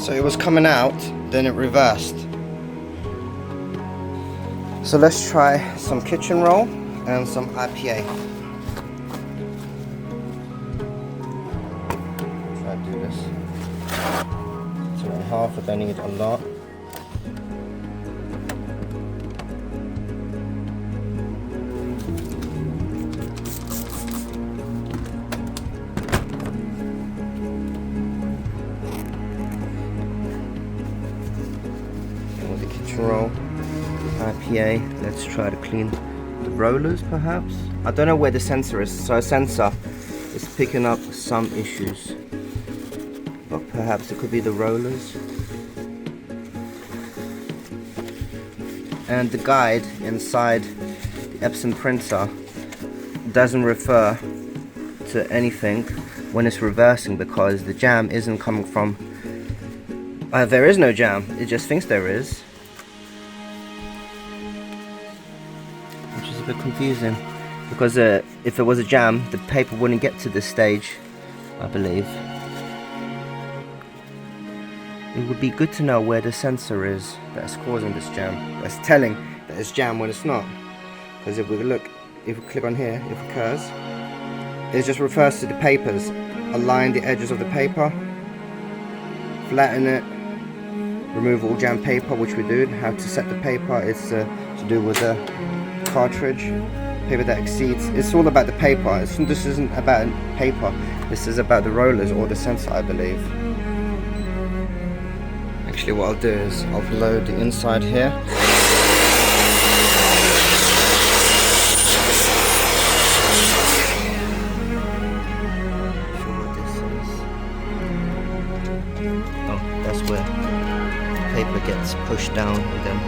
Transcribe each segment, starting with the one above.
So it was coming out, then it reversed. So let's try some kitchen roll and some IPA. Try to do this. 2.5, I don't need a lot. And with the kitchen roll, IPA, let's try to clean the rollers perhaps. I don't know where the sensor is, so a sensor is picking up some issues, but perhaps it could be the rollers. And the guide inside the Epson printer doesn't refer to anything when it's reversing, because the jam isn't coming from there is no jam, it just thinks there is, which is a bit confusing, because if it was a jam, the paper wouldn't get to this stage, I believe. It would be good to know where the sensor is that's causing this jam, that's telling that it's jam when it's not. Because if we click on here, if it occurs, it just refers to the papers. Align the edges of the paper, flatten it, remove all jam paper, which we do. How to set the paper, it's to do with the cartridge, paper that exceeds. It's all about the paper. This isn't about paper, this is about the rollers or the sensor, I believe. Actually, what I'll do is I'll load the inside here. Oh, that's where the paper gets pushed down and then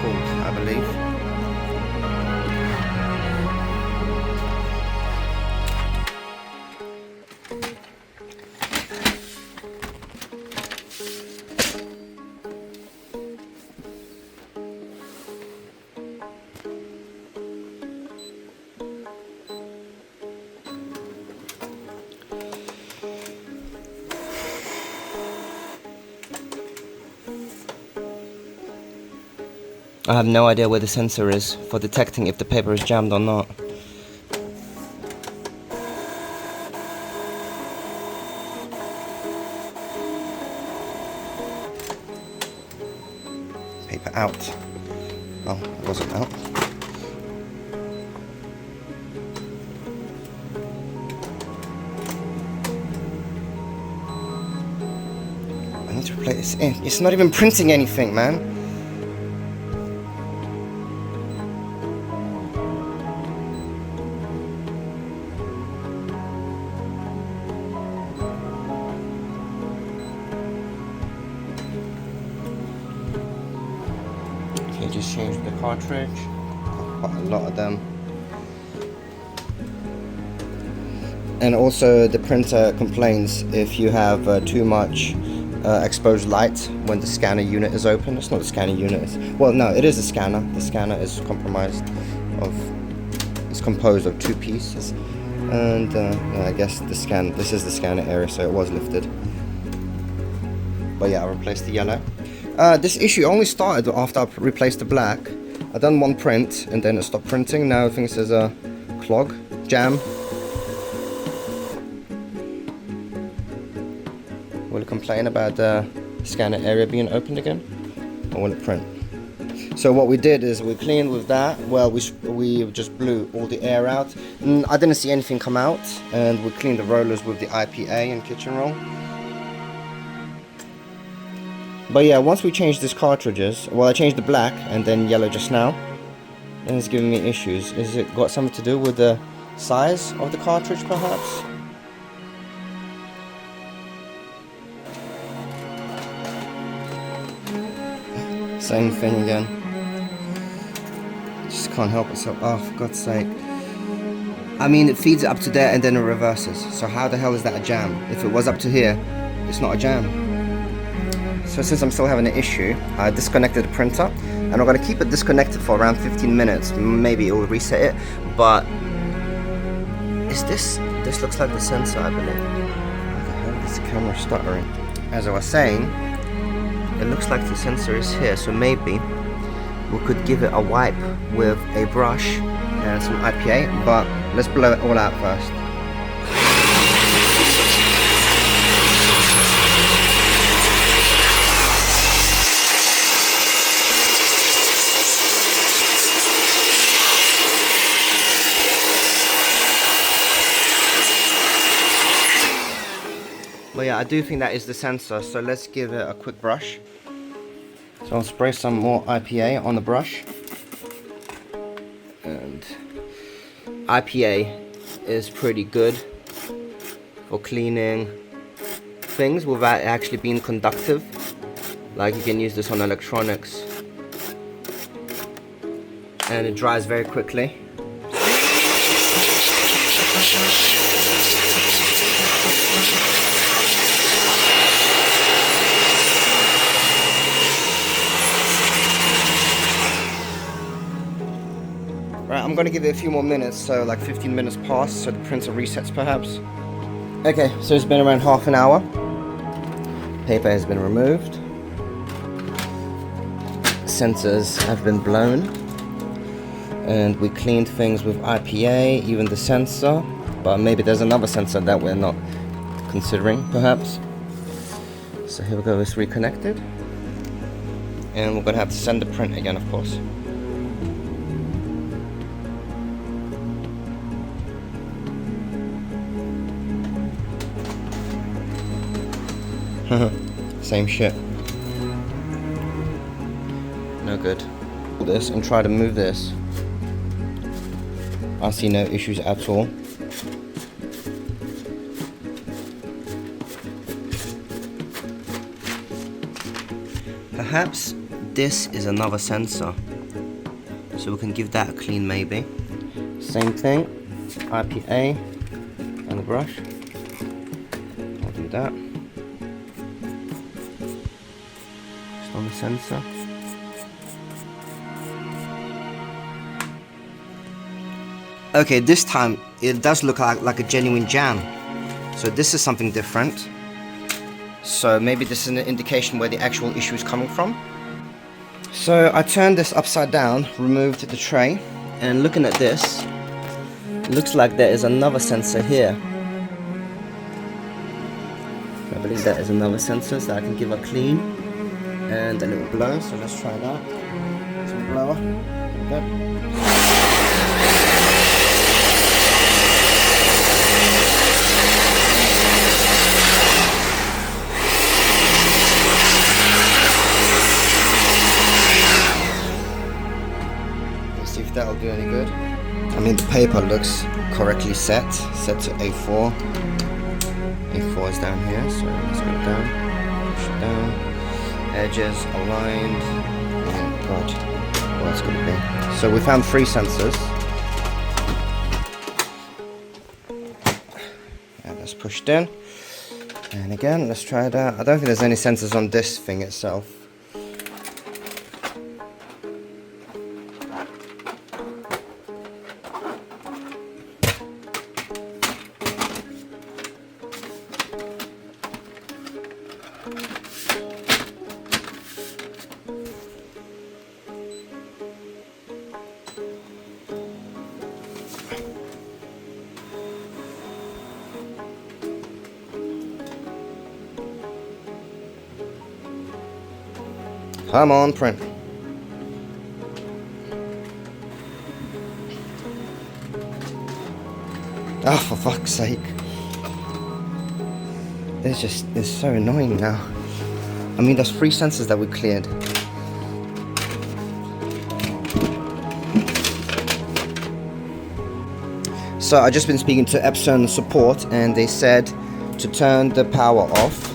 pulled, I believe. I have no idea where the sensor is for detecting if the paper is jammed or not. Paper out. Oh, it wasn't out. I need to replace it. It's not even printing anything, man. Just change the cartridge, quite a lot of them. And also the printer complains if you have too much exposed light when the scanner unit is open. It's not the scanner unit, well no, it is a scanner. The scanner is composed of two pieces, and I guess this is the scanner area, so it was lifted. But yeah, I replaced the yellow. This issue only started after I replaced the black. I done one print and then it stopped printing. Now I think it says a clog, jam. Will it complain about the scanner area being opened again? Or will it print? So what we did is we cleaned with that. Well, we just blew all the air out. I didn't see anything come out, and we cleaned the rollers with the IPA and kitchen roll. But yeah, once we changed these cartridges, well, I changed the black and then yellow just now, and it's giving me issues. Is it got something to do with the size of the cartridge, perhaps? Same thing again. Just can't help itself. Oh, for God's sake. I mean, it feeds it up to there and then it reverses. So how the hell is that a jam? If it was up to here, it's not a jam. So since I'm still having an issue, I disconnected the printer, and I'm going to keep it disconnected for around 15 minutes. Maybe it will reset it, but this looks like the sensor, I believe. What the hell is the camera stuttering? as I was saying, it looks like the sensor is here, so maybe we could give it a wipe with a brush and some IPA, but let's blow it all out first. Well, yeah, I do think that is the sensor, so let's give it a quick brush. So I'll spray some more IPA on the brush. And IPA is pretty good for cleaning things without actually being conductive. Like, you can use this on electronics. And it dries very quickly. Right, I'm gonna give it a few more minutes, so like 15 minutes past, so the printer resets perhaps. Okay, so it's been around half an hour. Paper has been removed. Sensors have been blown. And we cleaned things with IPA, even the sensor. But maybe there's another sensor that we're not considering, perhaps. So here we go, it's reconnected. And we're gonna have to send the print again, of course. Same shit. No good. This and try to move this. I see no issues at all. Perhaps this is another sensor, so we can give that a clean maybe. Same thing, IPA and the brush. I'll do that. Just on the sensor. Okay, this time it does look like a genuine jam. So this is something different. So maybe this is an indication where the actual issue is coming from. So I turned this upside down, removed the tray, and looking at this, it looks like there is another sensor here. I believe that is another sensor, so I can give a clean and a little blow. So let's try that. Some blower. There. See if that'll do any good. I mean, the paper looks correctly set to A4. A4 is down here, so let's go down, push it down. Edges aligned. Oh god, what's it gonna be? So we found 3 sensors. And that's pushed in. And again, let's try it out. I don't think there's any sensors on this thing itself. Come on, print. Oh, for fuck's sake. It's so annoying now. I mean, there's 3 sensors that we cleared. So I've just been speaking to Epson support, and they said to turn the power off.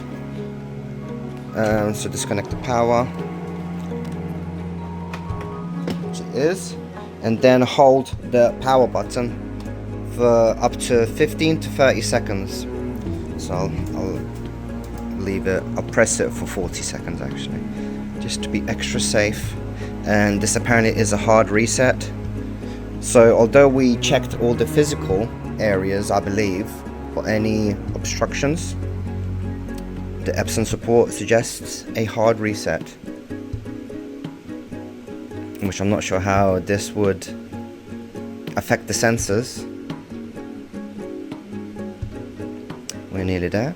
So disconnect the power, which it is, and then hold the power button for up to 15 to 30 seconds. So I'll leave it, I'll press it for 40 seconds actually, just to be extra safe. And this apparently is a hard reset. So although we checked all the physical areas, I believe, for any obstructions, the Epson support suggests a hard reset, which I'm not sure how this would affect the sensors. We're nearly there,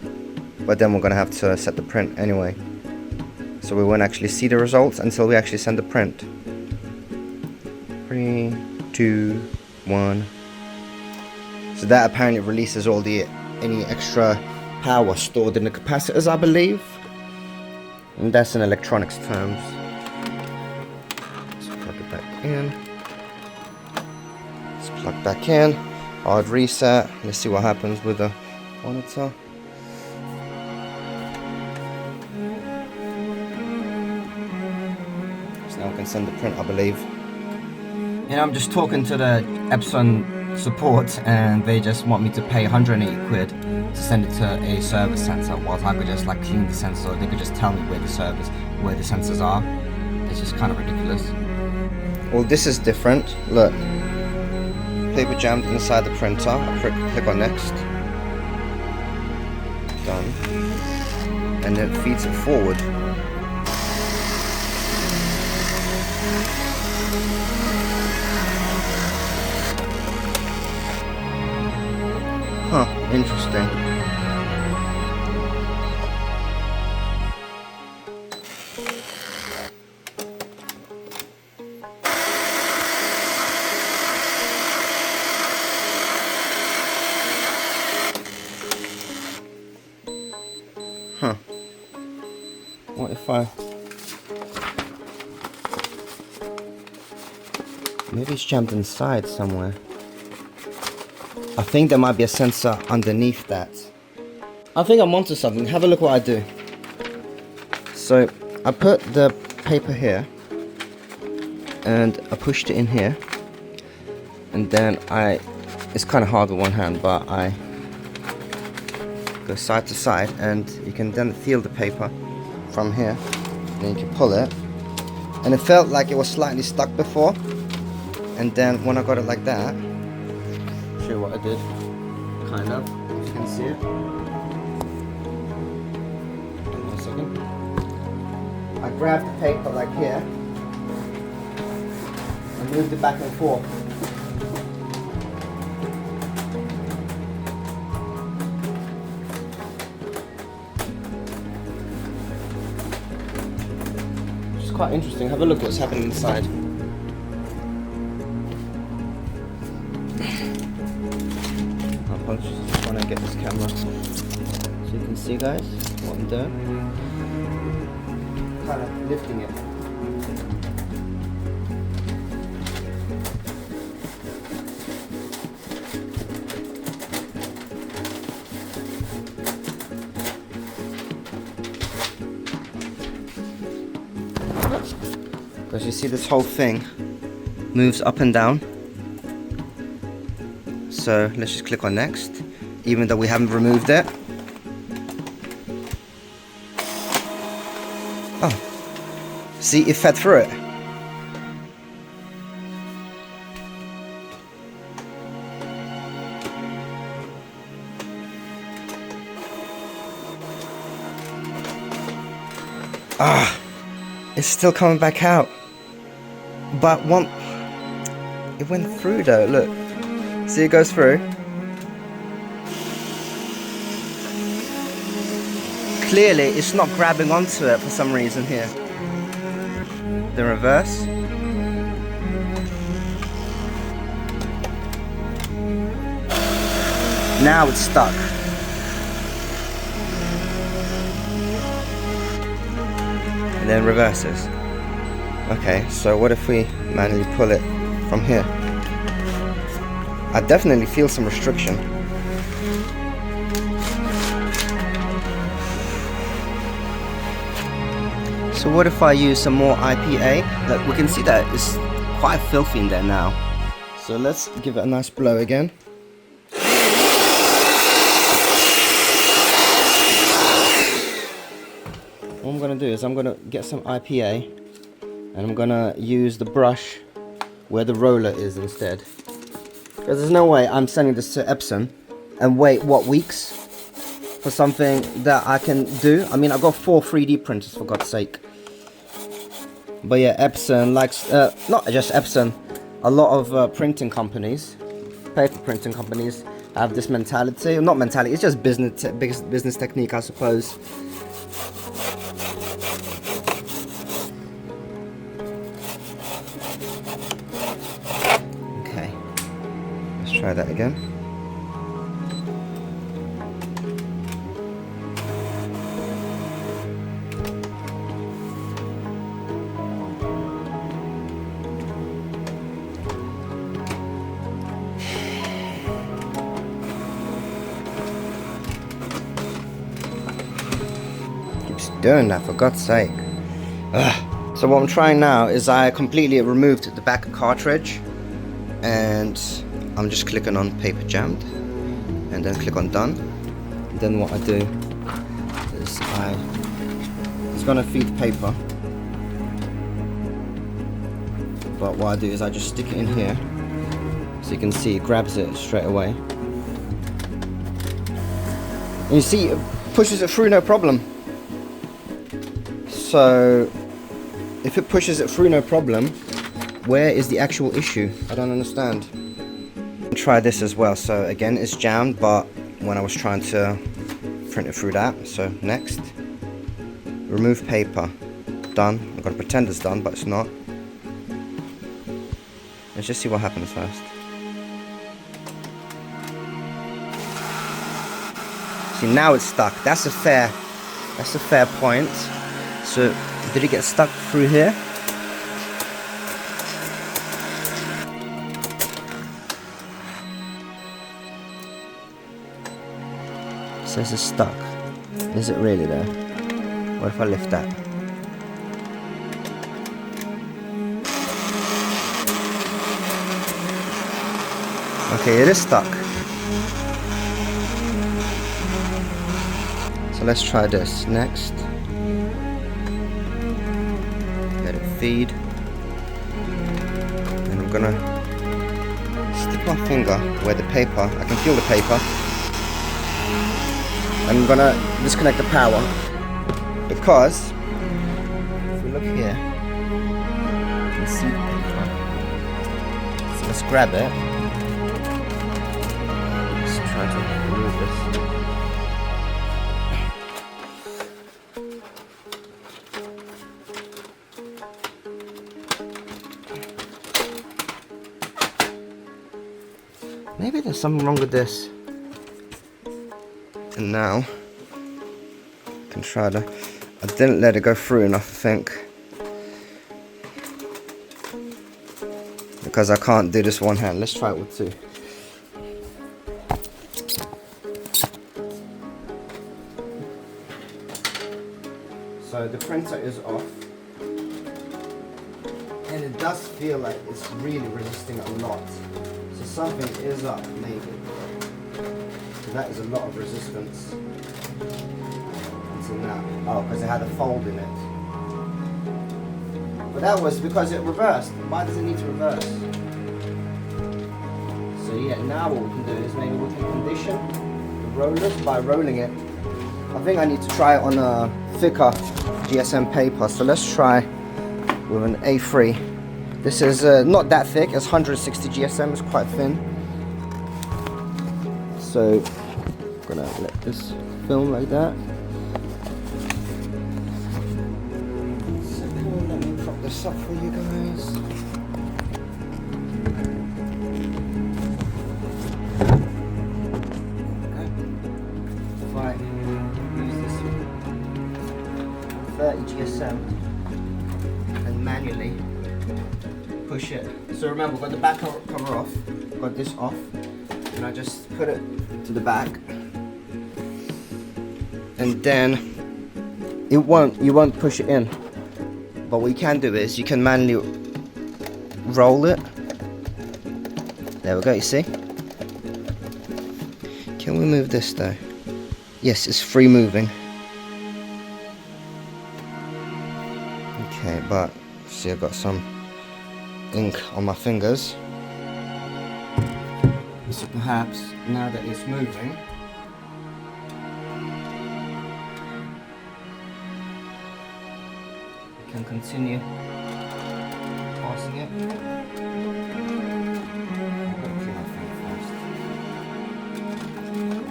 but then we're gonna have to set the print anyway, so we won't actually see the results until we actually send the print. 3, 2, 1. So that apparently releases all the any extra power stored in the capacitors, I believe, and that's in electronics terms. Let's plug it back in. Let's plug back in. Hard reset. Let's see what happens with the monitor. So now we can send the print, I believe. And I'm just talking to the Epson support, and they just want me to pay 180 quid to send it to a service center, whilst I could just like clean the sensor. They could just tell me where the sensors are. It's just kind of ridiculous. Well, this is different. Look, paper jammed inside the printer. I click on next. Done. And then it feeds it forward. Huh, interesting. Huh. What if maybe it's jammed inside somewhere. I think there might be a sensor underneath that. I think I'm onto something. Have a look what I do. So I put the paper here and I pushed it in here, and then it's kind of hard with one hand, but I go side to side, and you can then feel the paper from here, and then you can pull it, and it felt like it was slightly stuck before, and then when I got it like that, show you what I did, kind of, if you can see it. One second. I grabbed the paper like here and moved it back and forth. Which is quite interesting. Have a look what's happening inside. I just want to get this camera so you can see, guys, what I'm doing. Kind of lifting it. Because you see this whole thing moves up and down. So let's just click on next, even though we haven't removed it. Oh, see, it fed through it. Ah, it's still coming back out. But it went through though, look. See, it goes through. Clearly, it's not grabbing onto it for some reason here. The reverse. Now it's stuck. And then reverses. Okay, so what if we manually pull it from here? I definitely feel some restriction. So what if I use some more IPA? Look, we can see that it's quite filthy in there now. So let's give it a nice blow again. What I'm gonna do is I'm gonna get some IPA and I'm gonna use the brush where the roller is instead. Because there's no way I'm sending this to Epson and wait, what, weeks for something that I can do. I mean, I got 4 3D printers, for God's sake. But yeah, Epson likes, not just Epson, a lot of printing companies, paper printing companies, have this mentality. Not mentality, it's just business technique, I suppose. Okay, let's try that again. Doing that, for God's sake. Ugh. So what I'm trying now is I completely removed the back cartridge, and I'm just clicking on paper jammed, and then click on done. And then what I do is it's gonna feed paper, but what I do is I just stick it in here, so you can see it grabs it straight away, and you see it pushes it through no problem. So, if it pushes it through no problem, where is the actual issue? I don't understand. Try this as well. So again, it's jammed, but when I was trying to print it through that. So next, remove paper. Done. I'm gonna pretend it's done, but it's not. Let's just see what happens first. See, now it's stuck. That's a fair point. So, did it get stuck through here? It says it's stuck. Is it really there? What if I lift that? Okay, it is stuck. So let's try this next. Let it feed, and I'm gonna stick my finger where the paper, I can feel the paper, and I'm gonna disconnect the power, because if we look here, you can see the paper. So let's grab it. Let's try to remove this. Maybe there's something wrong with this. And now, I can try to... I didn't let it go through enough, I think. Because I can't do this one hand. Let's try it with two. So the printer is off. And it does feel like it's really resisting a lot. So something is up, maybe. So that is a lot of resistance. Until now. Oh, because it had a fold in it. But that was because it reversed. Why does it need to reverse? So yeah, now what we can do is maybe we can condition the rollers by rolling it. I think I need to try it on a thicker GSM paper. So let's try with an A3. This is not that thick, it's 160 GSM, it's quite thin. So I'm gonna let this film like that. So let me prop this up for you guys. If I use this 30 GSM and manually push it. So remember, we've got the back cover off, got this off, and I just put it to the back, and then you won't push it in. But what you can do is you can manually roll it. There we go. You see? Can we move this though? Yes, it's free moving. Okay, but see, I've got some ink on my fingers, so perhaps now that it's moving, and continue passing it.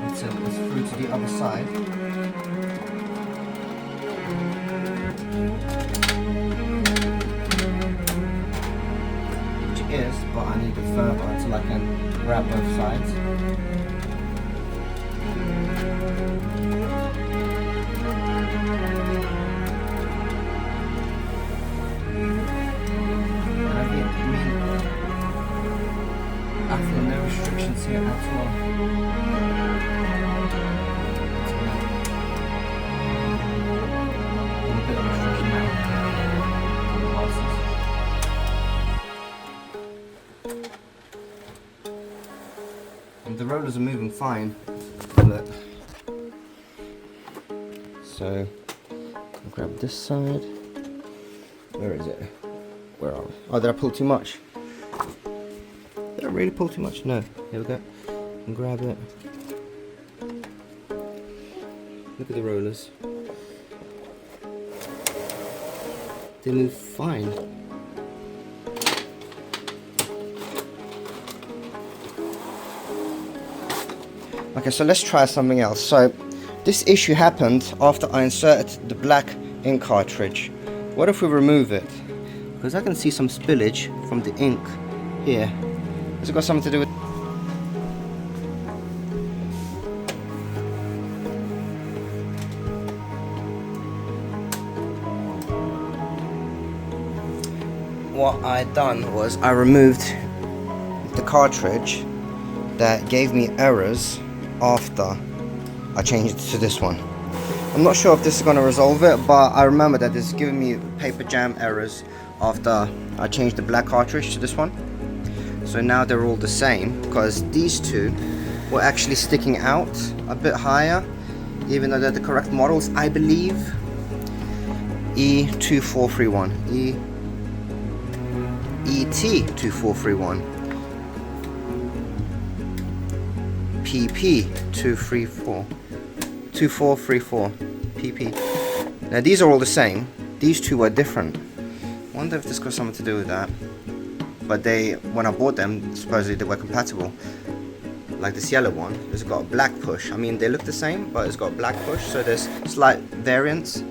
Until it's through to the other side. Which it is, but I need it further until I can grab both sides. I feel no restrictions here at all. A bit of restriction now. And the rollers are moving fine. Look. So, I'll grab this side. Where is it? Where are we? Oh, did I pull too much? Did I really pull too much? No. Here we go. And grab it. Look at the rollers. They move fine. Okay, so let's try something else. So, this issue happened after I inserted the black ink cartridge. What if we remove it? Because I can see some spillage from the ink here. Has it got something to do with... What I done was I removed the cartridge that gave me errors after I changed it to this one. I'm not sure if this is going to resolve it, but I remember that it's giving me paper jam errors after I changed the black cartridge to this one. So now they're all the same, because these two were actually sticking out a bit higher, even though they're the correct models, I believe. E2431, ET2431, PP2434, PP. Now these are all the same. These two were different. I wonder if this got something to do with that. But they, when I bought them, supposedly they were compatible. Like this yellow one, it's got a black push. I mean, they look the same, but it's got a black push, so there's slight variance.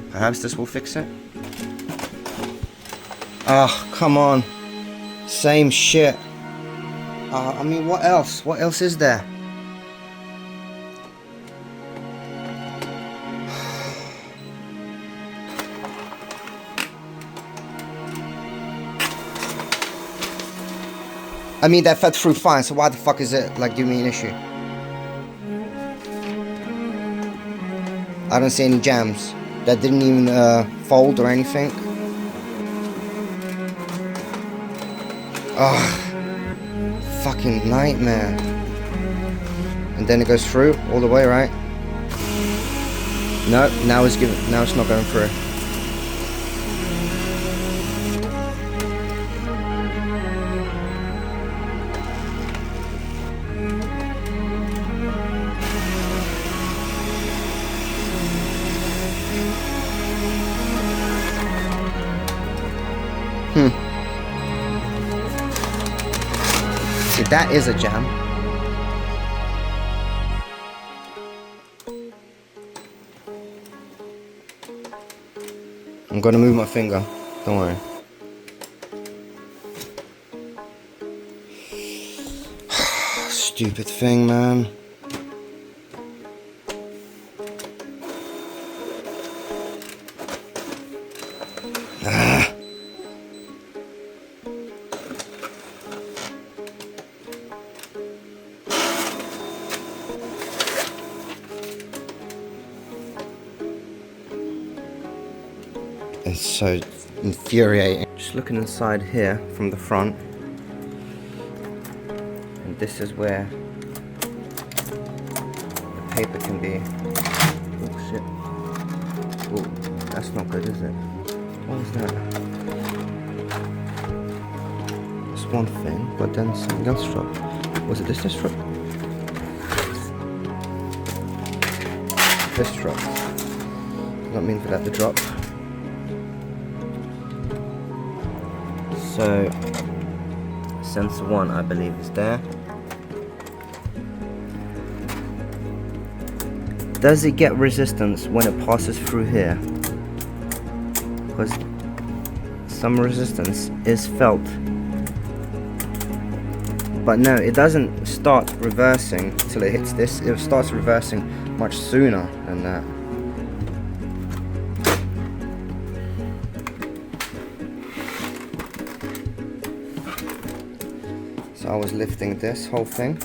Perhaps this will fix it. Oh, come on. Same shit. I mean, what else? What else is there? I mean, that fed through fine, so why the fuck is it, like, giving me an issue? I don't see any jams. That didn't even fold or anything. Ugh. Fucking nightmare. And then it goes through all the way, right? No, now it's not going through. See, that is a jam. I'm gonna move my finger, don't worry. Stupid thing, man. It's so infuriating. Just looking inside here from the front, and this is where the paper can be. Oh shit! Oh, that's not good, is it? What was that? That's one thing, but then something else dropped. Was it this dropped? This dropped. Not mean for that to drop. So sensor 1 I believe is there. Does it get resistance when it passes through here? Because some resistance is felt. But no, it doesn't start reversing till it hits this. It starts reversing much sooner than that. So I was lifting this whole thing.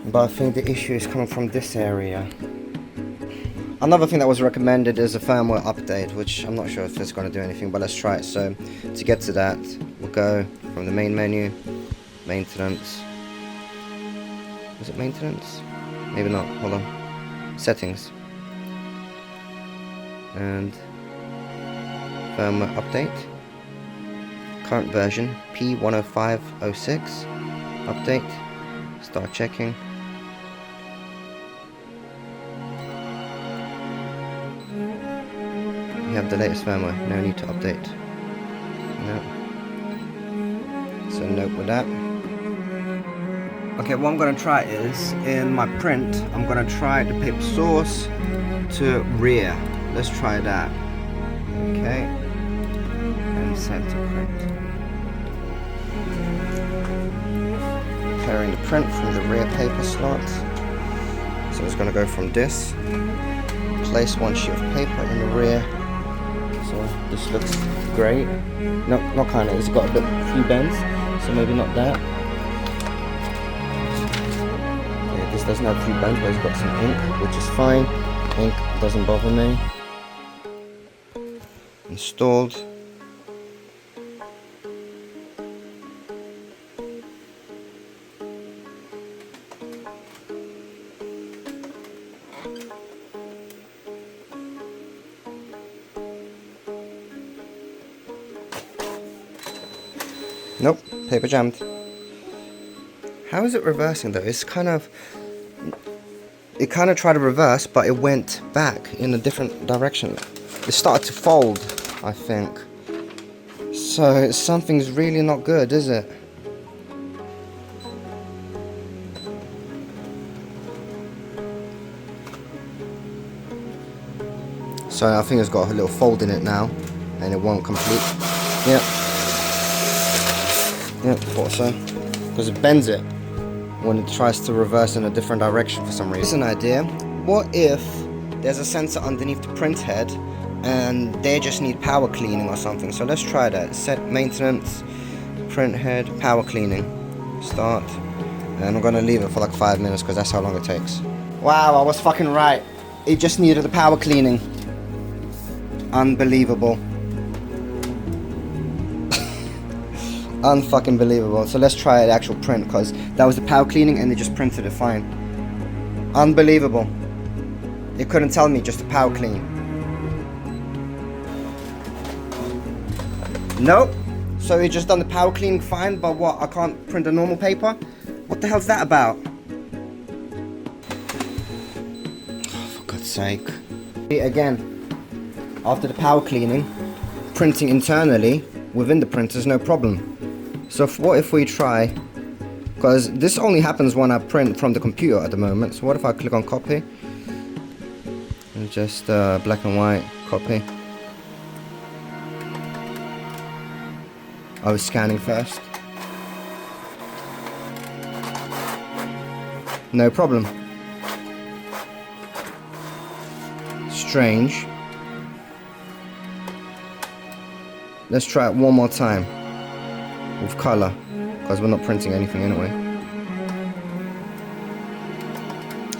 But I think the issue is coming from this area. Another thing that was recommended is a firmware update, which I'm not sure if it's going to do anything, but let's try it. So to get to that, we'll go from the main menu, maintenance. Was it maintenance? Maybe not, hold on. Settings. And firmware update. Current version, P10506. Update. Start checking. You have the latest firmware, no need to update. No. So note with that. Okay, what I'm going to try is, in my print, I'm going to try the paper source to rear. Let's try that. Okay. And set to print. Carrying the print from the rear paper slot. So it's going to go from this. Place one sheet of paper in the rear. So this looks great. No, not kind of. It's got a few bends, so maybe not that. Yeah, this doesn't have a few bends, but it's got some ink, which is fine. Ink doesn't bother me. Installed. Nope, paper jammed. How is it reversing though? It's kind of... It kind of tried to reverse, but it went back in a different direction. It started to fold, I think. So something's really not good, is it? So I think it's got a little fold in it now, and it won't complete. Yep. Yeah, thought so. Because it bends it when it tries to reverse in a different direction for some reason. Here's an idea. What if there's a sensor underneath the print head and they just need power cleaning or something? So let's try that. Set maintenance, print head, power cleaning. Start. And I'm going to leave it for like 5 minutes because that's how long it takes. Wow, I was fucking right. It just needed the power cleaning. Unbelievable. Unfucking believable. So let's try the actual print, because that was the power cleaning and it just printed it fine. Unbelievable. It couldn't tell me just to power clean. Nope. So it just done the power cleaning fine, but what? I can't print a normal paper? What the hell's that about? Oh, for God's sake. Again, after the power cleaning, printing internally within the printer is no problem. So what if we try, because this only happens when I print from the computer at the moment, so what if I click on copy and just black and white copy. I was scanning first. No problem. Strange. Let's try it one more time with color, because we're not printing anything anyway.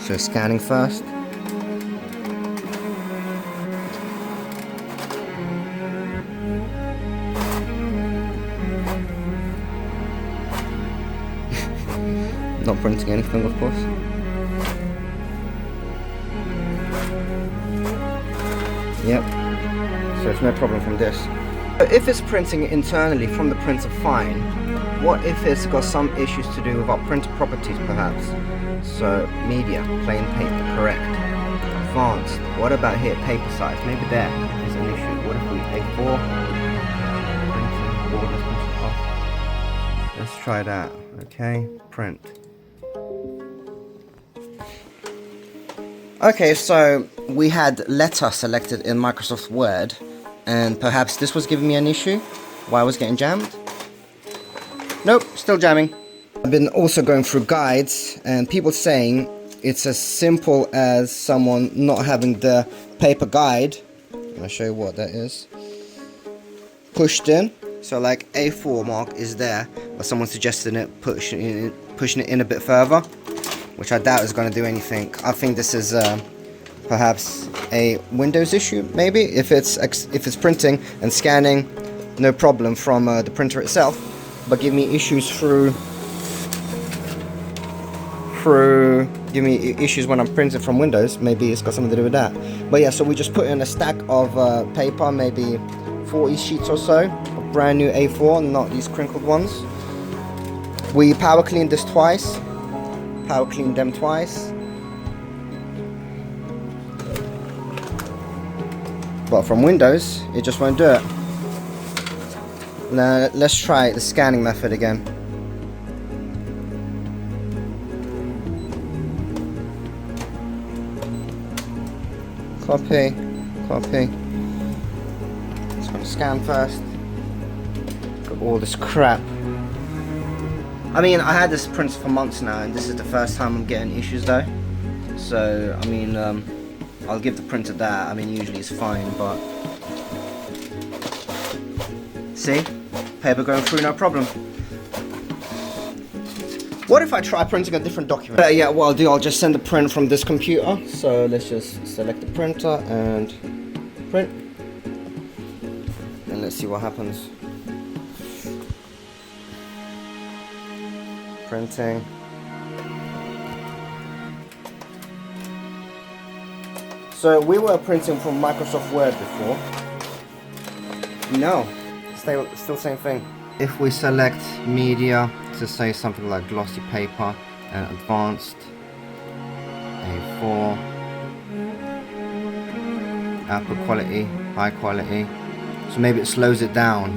So scanning first. Not printing anything, of course. Yep. So it's no problem from this. If it's printing internally from the printer, fine. What if it's got some issues to do with our printer properties, perhaps? So, media, plain paper, correct. Advanced, what about here, paper size? Maybe there is an issue. What if we A4? Printing, borders, printing off. Let's try that. Okay, print. Okay, so we had letter selected in Microsoft Word, and perhaps this was giving me an issue. Why I was getting jammed? Nope, still jamming. I've been also going through guides and people saying it's as simple as someone not having the paper guide. I'll show you what that is. Pushed in, so like A4 mark is there, but someone suggested it pushing it in a bit further, which I doubt is going to do anything. I think this is perhaps a Windows issue, maybe. If it's printing and scanning, no problem from the printer itself, but give me issues give me issues when I'm printing from Windows. Maybe it's got something to do with that. But yeah, so we just put in a stack of paper, maybe 40 sheets or so of brand new A4, not these crinkled ones. We power cleaned this twice, power cleaned them twice, but from Windows it just won't do it. Now let's try the scanning method again. Copy, copy. Just gonna scan first. Got all this crap. I mean, I had this printer for months now, and this is the first time I'm getting issues though. So, I mean, I'll give the printer that. I mean, usually it's fine, but see, paper going through, no problem. What if I try printing a different document? Yeah, what I'll do, I'll just send the print from this computer. So let's just select the printer and print. And let's see what happens. Printing. So we were printing from Microsoft Word before. No, still same thing. If we select media to say something like glossy paper and advanced A4, output quality, high quality, so maybe it slows it down.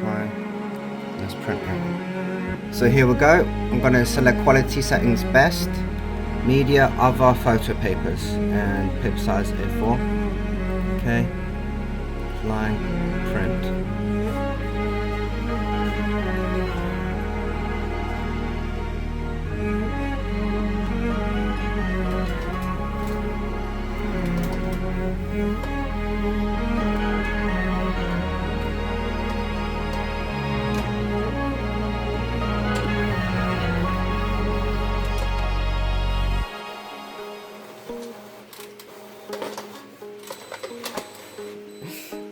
High. Let's print it. So here we go. I'm going to select quality settings best, media, other photo papers, and paper size A4. Okay. Apply, print.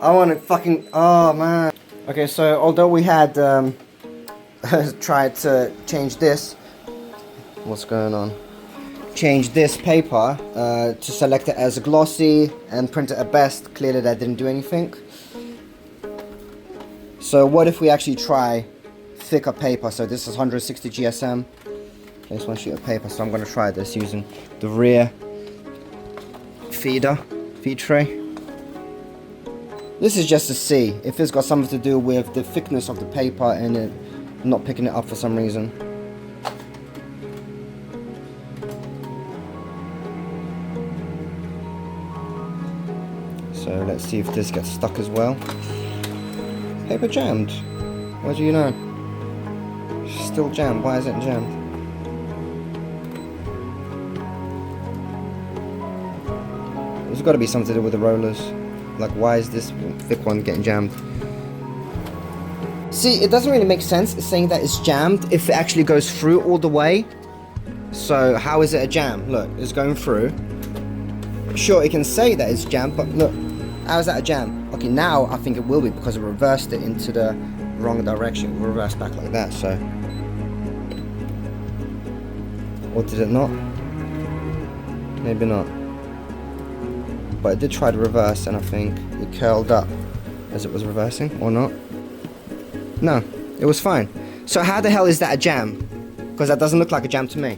I want to fucking, oh man. Okay, so although we had tried to change this, what's going on? Change this paper to select it as glossy and print it at best. Clearly that didn't do anything. So what if we actually try thicker paper? So this is 160 GSM. This one sheet of paper. So I'm going to try this using the rear feed tray. This is just to see if it's got something to do with the thickness of the paper and it not picking it up for some reason. So let's see if this gets stuck as well. Paper jammed. What do you know? Still jammed. Why is it jammed? There's got to be something to do with the rollers. Like, why is this thick one getting jammed? See, it doesn't really make sense saying that it's jammed if it actually goes through all the way. So how is it a jam? Look, it's going through. Sure, it can say that it's jammed, but look, how is that a jam? Okay, now I think it will be because it reversed it into the wrong direction. It reversed back like that, so. Or did it not? Maybe not. But it did try to reverse, and I think it curled up as it was reversing, or not. No, it was fine. So how the hell is that a jam? Because that doesn't look like a jam to me.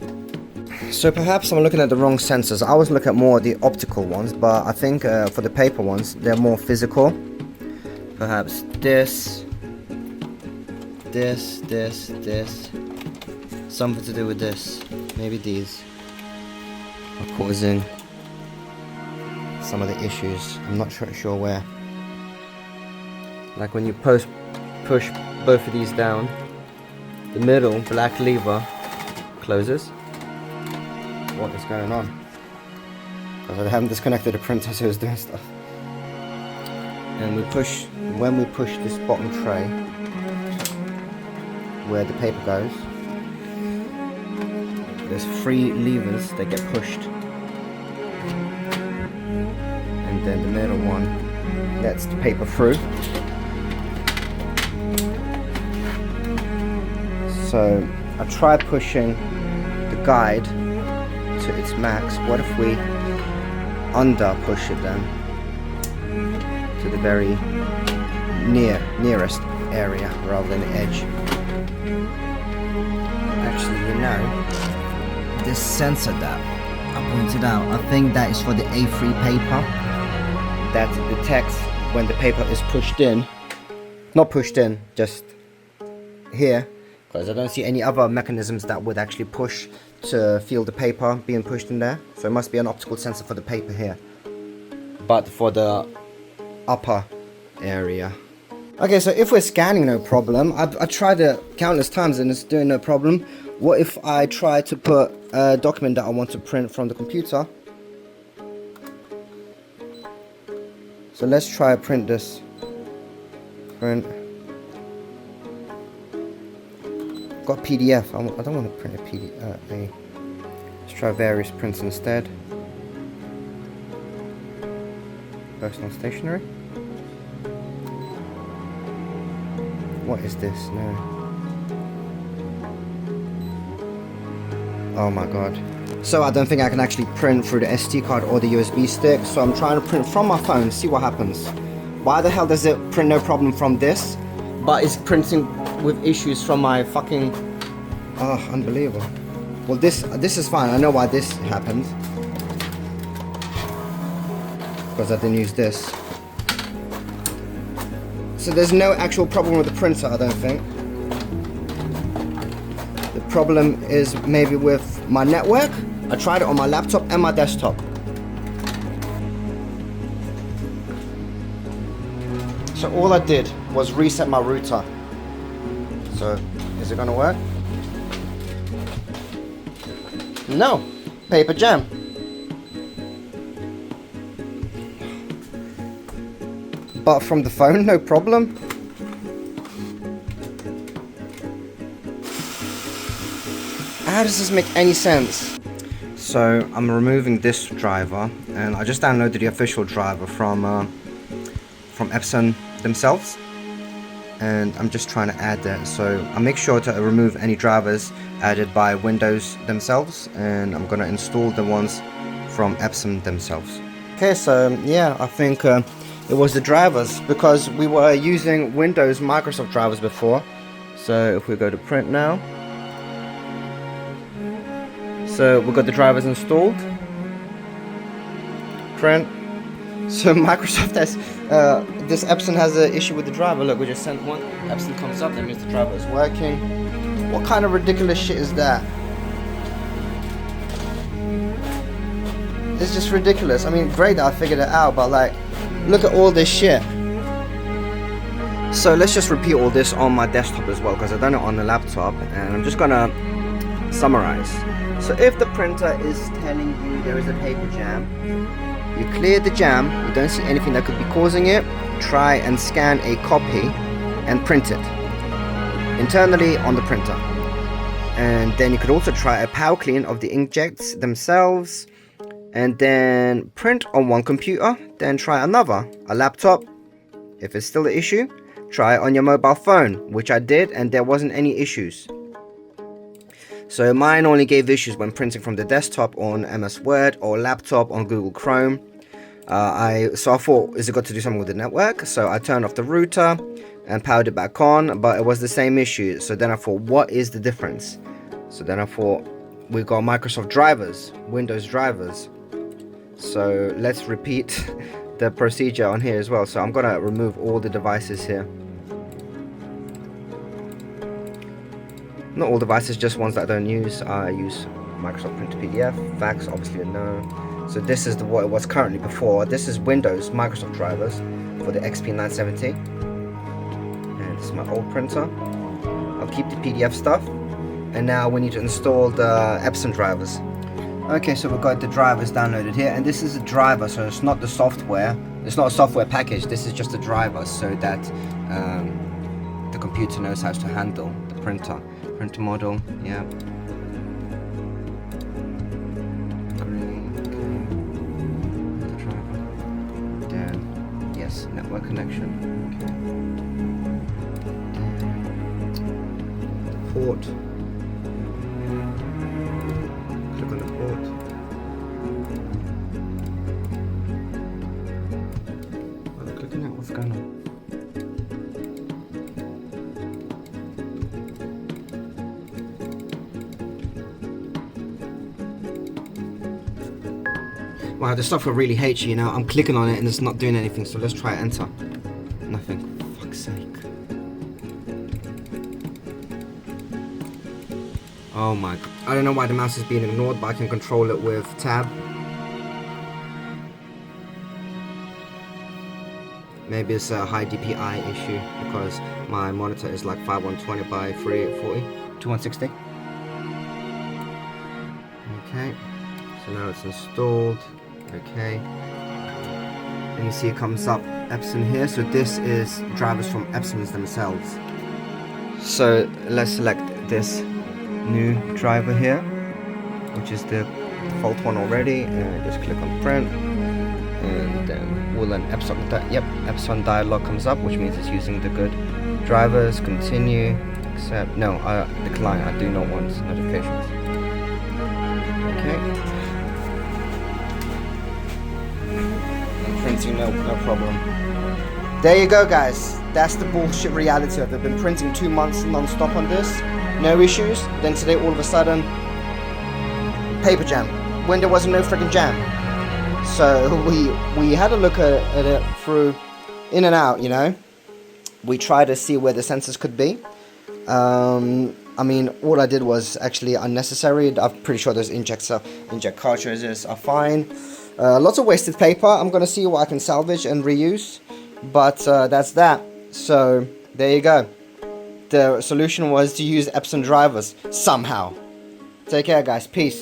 So perhaps I'm looking at the wrong sensors. I was looking at more the optical ones, but I think for the paper ones, they're more physical. Perhaps this, something to do with this. Maybe these are causing some of the issues. I'm not sure where. Like when you push both of these down, the middle black lever closes. What is going on? Because I haven't disconnected the printer, so it's doing stuff. And when we push this bottom tray where the paper goes, there's 3 levers that get pushed, and then the middle one lets the paper through. So I try pushing the guide to its max. What if we under push it then to the very nearest area rather than the edge? Actually, you know, this sensor that I pointed out, I think that is for the A3 paper that detects when the paper is pushed in. Not pushed in, just here, because I don't see any other mechanisms that would actually push to feel the paper being pushed in there. So it must be an optical sensor for the paper here, but for the upper area. Okay, so if we're scanning, no problem. I tried it countless times and it's doing no problem. What if I try to put a document that I want to print from the computer? So let's try to print this. Print. Got PDF. I don't want to print a PDF. Let's try various prints instead. Personal stationery. What is this? No. Oh my god. So I don't think I can actually print through the SD card or the USB stick. So I'm trying to print from my phone. See what happens. Why the hell does it print no problem from this, but it's printing with issues from my fucking... Oh, unbelievable. Well, this is fine. I know why this happened. Because I didn't use this. So there's no actual problem with the printer, I don't think. The problem is maybe with my network. I tried it on my laptop and my desktop. So all I did was reset my router. So, is it gonna work? No, paper jam. But from the phone, no problem. How does this make any sense? So I'm removing this driver, and I just downloaded the official driver from Epson themselves, and I'm just trying to add that. So I make sure to remove any drivers added by Windows themselves, and I'm gonna install the ones from Epson themselves. Okay, so yeah, I think it was the drivers, because we were using Windows Microsoft drivers before. So if we go to print now, so we've got the drivers installed. Print. So Microsoft has, this Epson has an issue with the driver. Look, we just sent one. Epson comes up, that means the driver is working. What kind of ridiculous shit is that? It's just ridiculous. I mean, great that I figured it out, but like, look at all this shit. So let's just repeat all this on my desktop as well, because I've done it on the laptop, and I'm just gonna summarize. So if the printer is telling you there is a paper jam, you clear the jam, you don't see anything that could be causing it, try and scan a copy and print it internally on the printer. And then you could also try a power clean of the inkjets themselves, and then print on one computer, then try another, a laptop. If it's still an issue, try it on your mobile phone, which I did, and there wasn't any issues. So mine only gave issues when printing from the desktop on MS Word or laptop on Google Chrome. So I thought, is it got to do something with the network? So I turned off the router and powered it back on, but it was the same issue. So then I thought, what is the difference? So then I thought, we got Microsoft drivers, Windows drivers. So let's repeat the procedure on here as well. So I'm gonna remove all the devices here. Not all devices, just ones that I don't use. I use Microsoft Print to PDF, fax, obviously a no. So this is what it was currently before. This is Windows Microsoft drivers for the XP-970. And this is my old printer. I'll keep the PDF stuff. And now we need to install the Epson drivers. Okay, so we've got the drivers downloaded here, and this is a driver, so it's not the software. It's not a software package. This is just a driver, so that the computer knows how to handle the printer model. Yeah. Green. Okay. The driver. Then yes, network connection. Okay. Port. Click on the port. Oh, I'm clicking out. What's going on? Wow, the software really hates you, I'm clicking on it and it's not doing anything, so let's try enter. Nothing. For fuck's sake. Oh my god. I don't know why the mouse is being ignored, but I can control it with tab. Maybe it's a high DPI issue because my monitor is like 5120 by 340, 2160. Okay, so now it's installed. Okay, and you see it comes up Epson here. So this is drivers from Epson's themselves. So let's select this new driver here, which is the default one already, and just click on print, and then we'll let Epson dialog comes up, which means it's using the good drivers. Continue, accept, no, decline. I do not want notifications. Okay. Printing, no problem. There you go, guys. That's the bullshit reality of it. I've been printing 2 months non-stop on this, no issues. Then today, all of a sudden, paper jam when there wasn't no freaking jam. So we had a look at it through in and out. We tried to see where the sensors could be. I mean, all I did was actually unnecessary. I'm pretty sure those inject cartridges are fine. Lots of wasted paper. I'm gonna see what I can salvage and reuse, but that's that. So there you go. The solution was to use Epson drivers somehow. Take care, guys. Peace.